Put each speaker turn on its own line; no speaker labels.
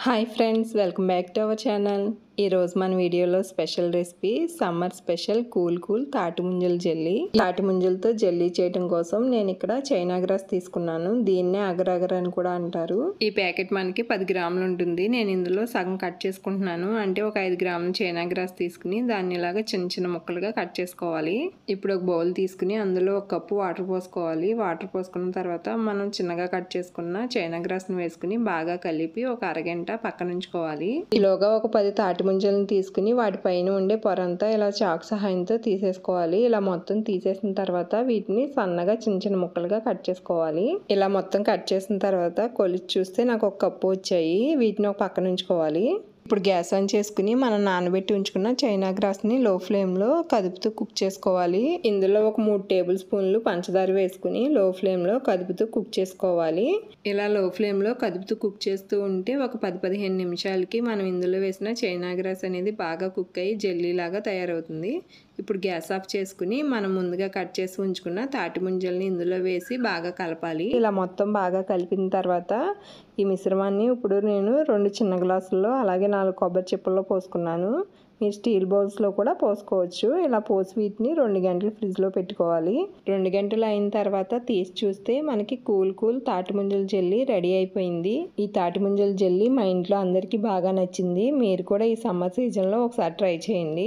Hi friends, welcome back to our channel. ఈరోజు మన వీడియోలో special recipe summer special cool తాటి ముంజల జెల్లీ. తాటి ముంజలతో జెల్లీ చేయడం కోసం నేను ఇక్కడ చైనా గ్రాస్ తీసుకున్నాను. దీన్నే అగర్ అగర్ అని కూడా అంటారు. ఈ ప్యాకెట్ మనకి 10 గ్రాములు ఉంటుంది. నేను ఇందులో సగం కట్ చేసుకుంటున్నాను. అంటే ఒక 5 గ్రాముల చైనా గ్రాస్ తీసుకుని దాన్ని ఇలాగా చిన్న చిన్న ముక్కలుగా కట్ చేసుకోవాలి. ఇప్పుడు ఒక బౌల్ తీసుకుని అందులో ఒక కప్పు వాటర్ పోసుకోవాలి. వాటర్ పోసుకున్న తర్వాత మనం చిన్నగా కట్ చేసుకున్న చైనా గ్రాస్ ని వేసుకుని బాగా కలిపి ఒక అరగంట పక్కన ఉంచుకోవాలి. ఈలోగా ఒక 10 తాటి ముంజలను తీసుకుని వాటిపైన ఉండే పొరంతా ఇలా చాకు సహాయంతో తీసేసుకోవాలి. ఇలా మొత్తం తీసేసిన తర్వాత వీటిని సన్నగా చిన్న చిన్న ముక్కలుగా కట్ చేసుకోవాలి. ఇలా మొత్తం కట్ చేసిన తర్వాత కొలిచి చూస్తే నాకు ఒక కప్పు వచ్చాయి. వీటిని ఒక పక్కన ఉంచుకోవాలి. ఇప్పుడు గ్యాస్ ఆన్ చేసుకుని మనం నానబెట్టి ఉంచుకున్న చైనా గ్రాస్ని లో ఫ్లేమ్లో కదుపుతూ కుక్ చేసుకోవాలి. ఇందులో ఒక 3 టేబుల్ స్పూన్లు పంచదార వేసుకుని లో ఫ్లేమ్లో కదుపుతూ కుక్ చేసుకోవాలి. ఇలా లో ఫ్లేమ్లో కదుపుతూ కుక్ చేస్తూ ఉంటే ఒక 10-15 నిమిషాలకి మనం ఇందులో వేసిన చైనా గ్రాస్ అనేది బాగా కుక్ అయ్యి జెల్లీ లాగా తయారవుతుంది. ఇప్పుడు గ్యాస్ ఆఫ్ చేసుకుని మనం ముందుగా కట్ చేసి ఉంచుకున్న తాటి ముంజల్ని ఇందులో వేసి బాగా కలపాలి. ఇలా మొత్తం బాగా కలిపిన తర్వాత ఈ మిశ్రమాన్ని ఇప్పుడు నేను 2 చిన్న గ్లాసుల్లో అలాగే 4 కొబ్బరి చిప్పల్లో పోసుకున్నాను. మీరు స్టీల్ బౌల్స్లో కూడా పోసుకోవచ్చు. ఇలా పోసి వీటిని 2 గంటలు ఫ్రిడ్జ్లో పెట్టుకోవాలి. 2 గంటలు అయిన తర్వాత తీసి చూస్తే మనకి కూల్ తాటి ముంజల జెల్లీ రెడీ అయిపోయింది. ఈ తాటి ముంజల జెల్లీ మా ఇంట్లో అందరికీ బాగా నచ్చింది. మీరు కూడా ఈ సమ్మర్ సీజన్లో ఒకసారి ట్రై చేయండి.